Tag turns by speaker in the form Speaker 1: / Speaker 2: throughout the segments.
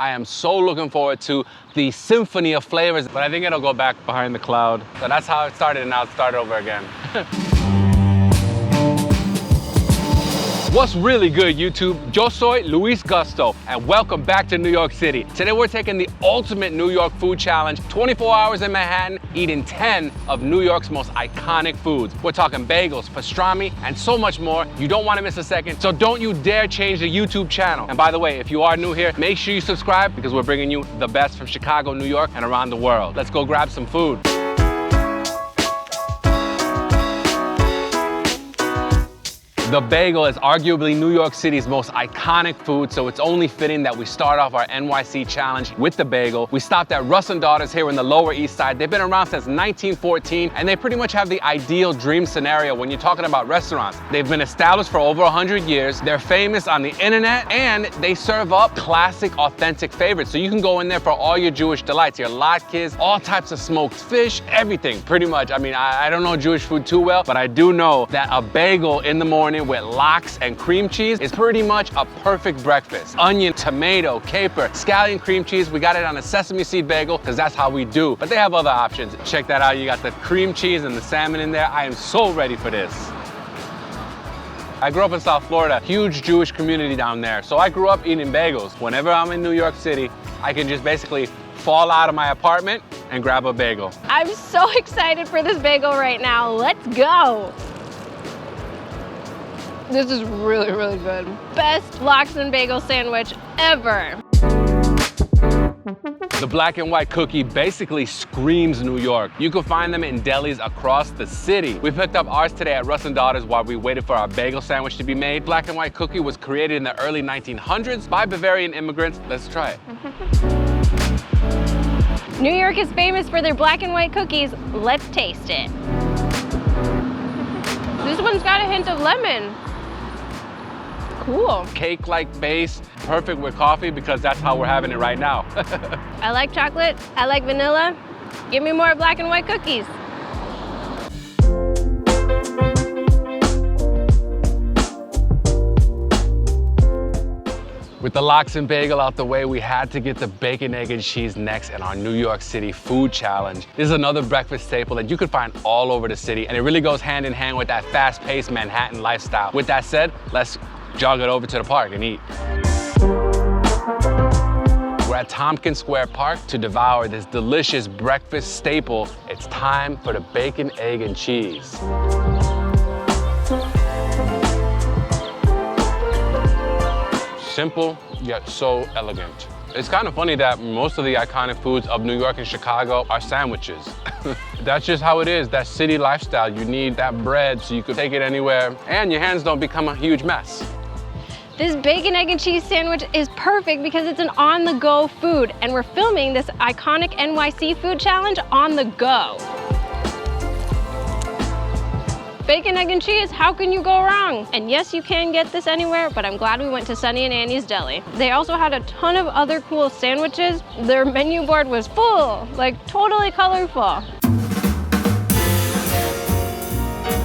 Speaker 1: I am so looking forward to the symphony of flavors, but I think it'll go back behind the cloud. So that's how it started, and now it's started over again. What's really good, YouTube? Yo soy Luis Gusto, and welcome back to New York City. Today we're taking the ultimate New York food challenge, 24 hours in Manhattan, eating 10 of New York's most iconic foods. We're talking bagels, pastrami, and so much more. You don't want to miss a second, so don't you dare change the YouTube channel. And by the way, if you are new here, make sure you subscribe because we're bringing you the best from Chicago, New York, and around the world. Let's go grab some food. The bagel is arguably New York City's most iconic food, so it's only fitting that we start off our NYC challenge with the bagel. We stopped at Russ & Daughters here in the Lower East Side. They've been around since 1914, and they pretty much have the ideal dream scenario when you're talking about restaurants. They've been established for over 100 years. They're famous on the internet, and they serve up classic, authentic favorites. So you can go in there for all your Jewish delights, your latkes, all types of smoked fish, everything, pretty much. I mean, I don't know Jewish food too well, but I do know that a bagel in the morning with lox and cream cheese is pretty much a perfect breakfast. Onion, tomato, caper, scallion cream cheese. We got it on a sesame seed bagel because that's how we do. But they have other options. Check that out. You got the cream cheese and the salmon in there. I am so ready for this. I grew up in South Florida, huge Jewish community down there. So I grew up eating bagels. Whenever I'm in New York City, I can just basically fall out of my apartment and grab a bagel.
Speaker 2: I'm so excited for this bagel right now. Let's go. This is really, really good. Best lox and bagel sandwich ever.
Speaker 1: The black and white cookie basically screams New York. You can find them in delis across the city. We picked up ours today at Russ & Daughters while we waited for our bagel sandwich to be made. Black and white cookie was created in the early 1900s by Bavarian immigrants. Let's try it.
Speaker 2: New York is famous for their black and white cookies. Let's taste it. This one's got a hint of lemon. Cool.
Speaker 1: Cake-like base, perfect with coffee because that's how we're having it right now.
Speaker 2: I like chocolate, I like vanilla. Give me more black and white cookies.
Speaker 1: With the lox and bagel out the way, we had to get the bacon, egg, and cheese next in our New York City food challenge. This is another breakfast staple that you can find all over the city, and it really goes hand in hand with that fast-paced Manhattan lifestyle. With that said, let's jog it over to the park and eat. We're at Tompkins Square Park to devour this delicious breakfast staple. It's time for the bacon, egg, and cheese. Simple, yet so elegant. It's kind of funny that most of the iconic foods of New York and Chicago are sandwiches. That's just how it is, that city lifestyle. You need that bread so you can take it anywhere and your hands don't become a huge mess.
Speaker 2: This bacon, egg, and cheese sandwich is perfect because it's an on-the-go food, and we're filming this iconic NYC food challenge on the go. Bacon, egg, and cheese, how can you go wrong? And yes, you can get this anywhere, but I'm glad we went to Sunny and Annie's Deli. They also had a ton of other cool sandwiches. Their menu board was full, like totally colorful.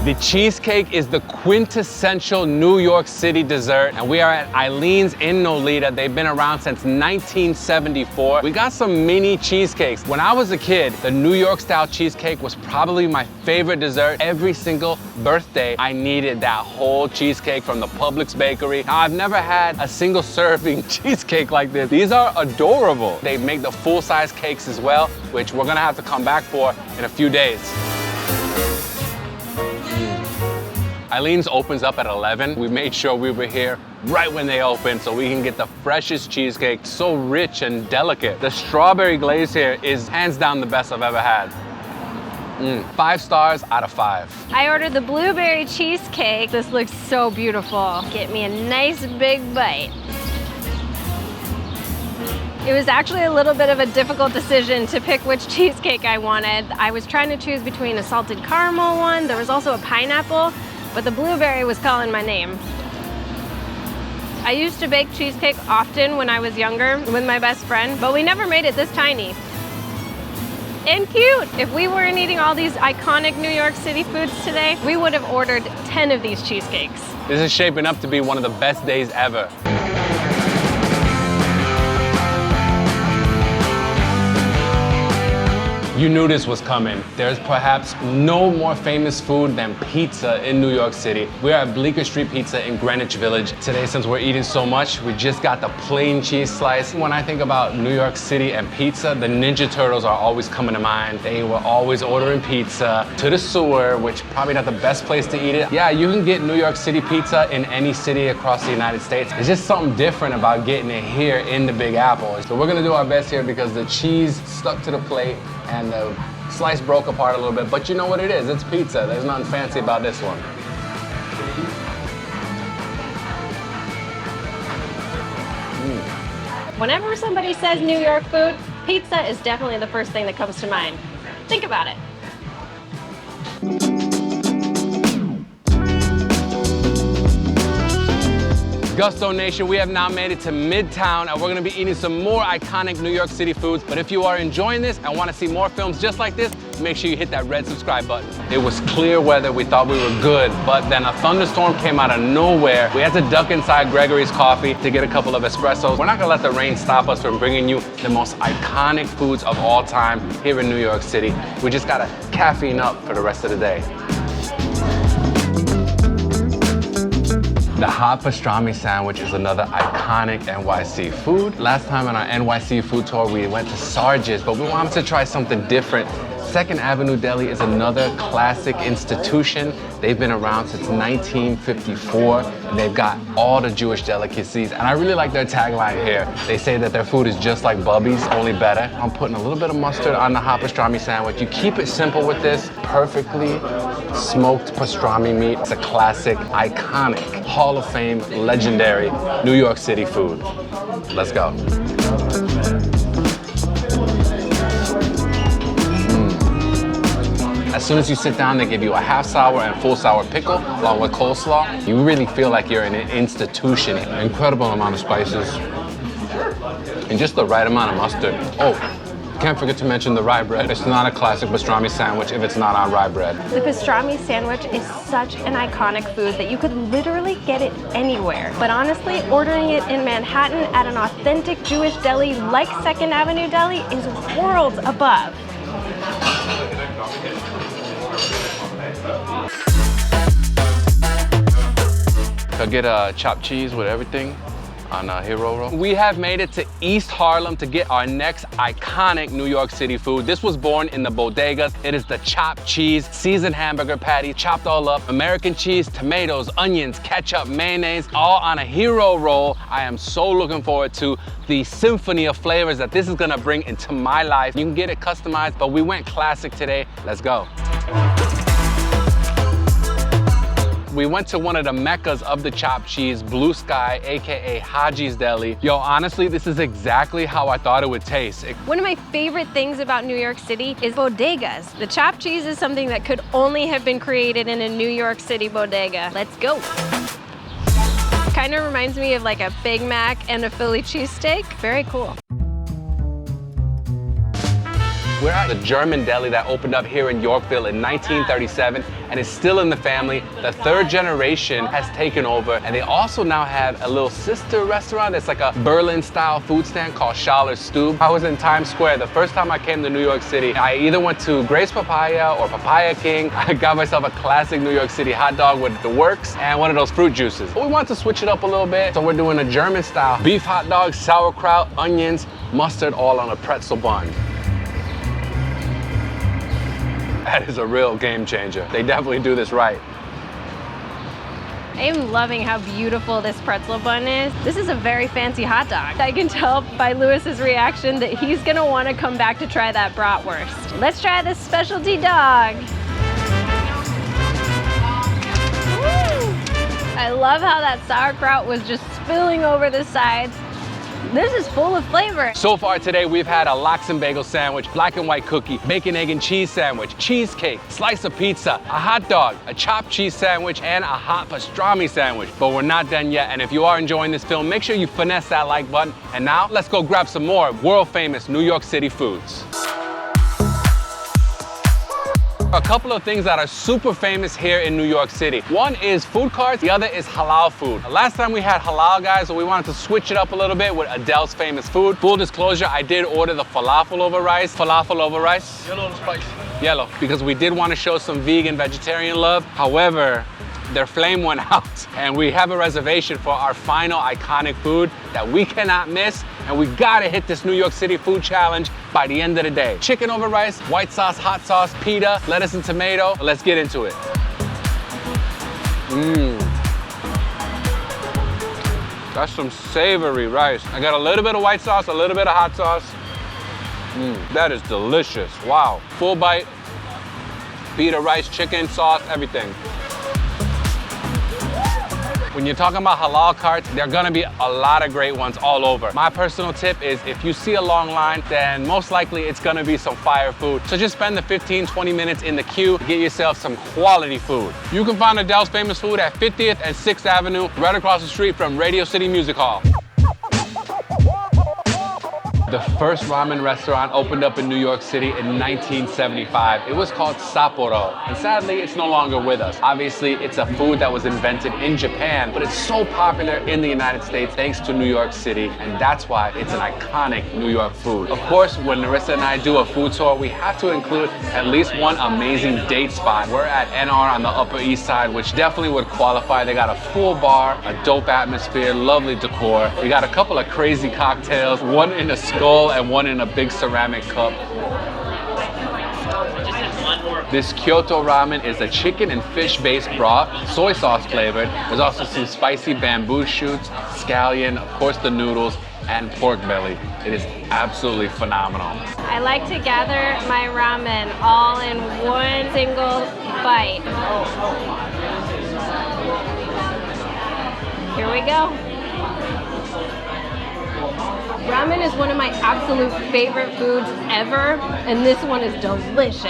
Speaker 1: The cheesecake is the quintessential New York City dessert, and we are at Eileen's in Nolita. They've been around since 1974. We got some mini cheesecakes. When I was a kid, the New York style cheesecake was probably my favorite dessert. Every single birthday, I needed that whole cheesecake from the Publix bakery. Now, I've never had a single serving cheesecake like this. These are adorable. They make the full-size cakes as well, which we're gonna have to come back for in a few days. Eileen's opens up at 11. We made sure we were here right when they open so we can get the freshest cheesecake, so rich and delicate. The strawberry glaze here is hands down the best I've ever had. 5 stars out of 5.
Speaker 2: I ordered the blueberry cheesecake. This looks so beautiful. Get me a nice big bite. It was actually a little bit of a difficult decision to pick which cheesecake I wanted. I was trying to choose between a salted caramel one. There was also a pineapple, but the blueberry was calling my name. I used to bake cheesecake often when I was younger with my best friend, but we never made it this tiny. And cute. If we weren't eating all these iconic New York City foods today, we would have ordered 10 of these cheesecakes.
Speaker 1: This is shaping up to be one of the best days ever. You knew this was coming. There's perhaps no more famous food than pizza in New York City. We're at Bleecker Street Pizza in Greenwich Village. Today, since we're eating so much, we just got the plain cheese slice. When I think about New York City and pizza, the Ninja Turtles are always coming to mind. They were always ordering pizza to the sewer, which probably not the best place to eat it. Yeah, you can get New York City pizza in any city across the United States. It's just something different about getting it here in the Big Apple. So we're gonna do our best here because the cheese stuck to the plate and the slice broke apart a little bit, but you know what it is, it's pizza. There's nothing fancy about this one.
Speaker 2: Whenever somebody says New York food, pizza is definitely the first thing that comes to mind. Think about it.
Speaker 1: Gusto Nation, we have now made it to Midtown and we're gonna be eating some more iconic New York City foods. But if you are enjoying this and wanna see more films just like this, make sure you hit that red subscribe button. It was clear weather, we thought we were good, but then a thunderstorm came out of nowhere. We had to duck inside Gregory's Coffee to get a couple of espressos. We're not gonna let the rain stop us from bringing you the most iconic foods of all time here in New York City. We just gotta caffeine up for the rest of the day. The hot pastrami sandwich is another iconic NYC food. Last time on our NYC food tour, we went to Sarge's, but we wanted to try something different. Second Avenue Deli is another classic institution. They've been around since 1954, and they've got all the Jewish delicacies. And I really like their tagline here. They say that their food is just like Bubby's, only better. I'm putting a little bit of mustard on the hot pastrami sandwich. You keep it simple with this. Perfectly smoked pastrami meat. It's a classic, iconic, Hall of Fame, legendary New York City food. Let's go. As soon as you sit down, they give you a half sour and full sour pickle along with coleslaw. You really feel like you're in an institution. Incredible amount of spices and just the right amount of mustard. Oh, can't forget to mention the rye bread. It's not a classic pastrami sandwich if it's not on rye bread.
Speaker 2: The pastrami sandwich is such an iconic food that you could literally get it anywhere. But honestly, ordering it in Manhattan at an authentic Jewish deli like Second Avenue Deli is worlds above.
Speaker 1: I'll get a chopped cheese with everything on a hero roll. We have made it to East Harlem to get our next iconic New York City food. This was born in the bodegas. It is the chopped cheese, seasoned hamburger patty, chopped all up, American cheese, tomatoes, onions, ketchup, mayonnaise, all on a hero roll. I am so looking forward to the symphony of flavors that this is gonna bring into my life. You can get it customized, but we went classic today. Let's go. We went to one of the meccas of the chopped cheese, Blue Sky, AKA Haji's Deli. Yo, honestly, this is exactly how I thought it would taste.
Speaker 2: One of my favorite things about New York City is bodegas. The chopped cheese is something that could only have been created in a New York City bodega. Let's go. Kind of reminds me of like a Big Mac and a Philly cheesesteak. Very cool.
Speaker 1: We're at the German deli that opened up here in Yorkville in 1937 and is still in the family. The third generation has taken over, and they also now have a little sister restaurant. It's like a Berlin-style food stand called Schaller's Stube. I was in Times Square. The first time I came to New York City, I either went to Grace Papaya or Papaya King. I got myself a classic New York City hot dog with the works and one of those fruit juices. But we wanted to switch it up a little bit, so we're doing a German style. Beef hot dog, sauerkraut, onions, mustard, all on a pretzel bun. That is a real game changer. They definitely do this right.
Speaker 2: I am loving how beautiful this pretzel bun is. This is a very fancy hot dog. I can tell by Lewis's reaction that he's gonna wanna come back to try that bratwurst. Let's try this specialty dog. Woo! I love how that sauerkraut was just spilling over the sides. This is full of flavor.
Speaker 1: So far today, we've had a Lox Bagel sandwich, black and white cookie, bacon, egg, and cheese sandwich, cheesecake, slice of pizza, a hot dog, a chopped cheese sandwich, and a hot pastrami sandwich. But we're not done yet, and if you are enjoying this film, make sure you finesse that like button. And now, let's go grab some more world-famous New York City foods. A couple of things that are super famous here in New York City. One is food carts, the other is halal food. Last time we had halal, guys, so we wanted to switch it up a little bit with Adele's famous food. Full disclosure, I did order the falafel over rice. Falafel over rice?
Speaker 3: Yellow and spicy.
Speaker 1: Yellow, because we did want to show some vegan, vegetarian love. However, their flame went out and we have a reservation for our final iconic food that we cannot miss, and we gotta hit this New York City food challenge by the end of the day. Chicken over rice, white sauce, hot sauce, pita, lettuce and tomato. Let's get into it. That's some savory rice. I got a little bit of white sauce, a little bit of hot sauce. That is delicious, wow. Full bite, pita, rice, chicken, sauce, everything. When you're talking about halal carts, there are gonna be a lot of great ones all over. My personal tip is if you see a long line, then most likely it's gonna be some fire food. So just spend the 15, 20 minutes in the queue, get yourself some quality food. You can find Adele's famous food at 50th and 6th Avenue, right across the street from Radio City Music Hall. The first ramen restaurant opened up in New York City in 1975. It was called Sapporo, and sadly, it's no longer with us. Obviously, it's a food that was invented in Japan, but it's so popular in the United States thanks to New York City, and that's why it's an iconic New York food. Of course, when Narissa and I do a food tour, we have to include at least one amazing date spot. We're at NR on the Upper East Side, which definitely would qualify. They got a full bar, a dope atmosphere, lovely decor. We got a couple of crazy cocktails, one in a skull and one in a big ceramic cup. This Kyoto ramen is a chicken and fish based broth, soy sauce flavored. There's also some spicy bamboo shoots, scallion, of course the noodles, and pork belly. It is absolutely phenomenal.
Speaker 2: I like to gather my ramen all in one single bite. Here we go. Ramen is one of my absolute favorite foods ever, and this one is delicious.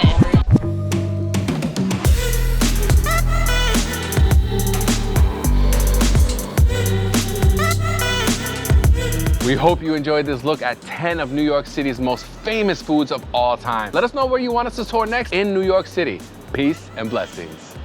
Speaker 1: We hope you enjoyed this look at 10 of New York City's most famous foods of all time. Let us know where you want us to tour next in New York City. Peace and blessings.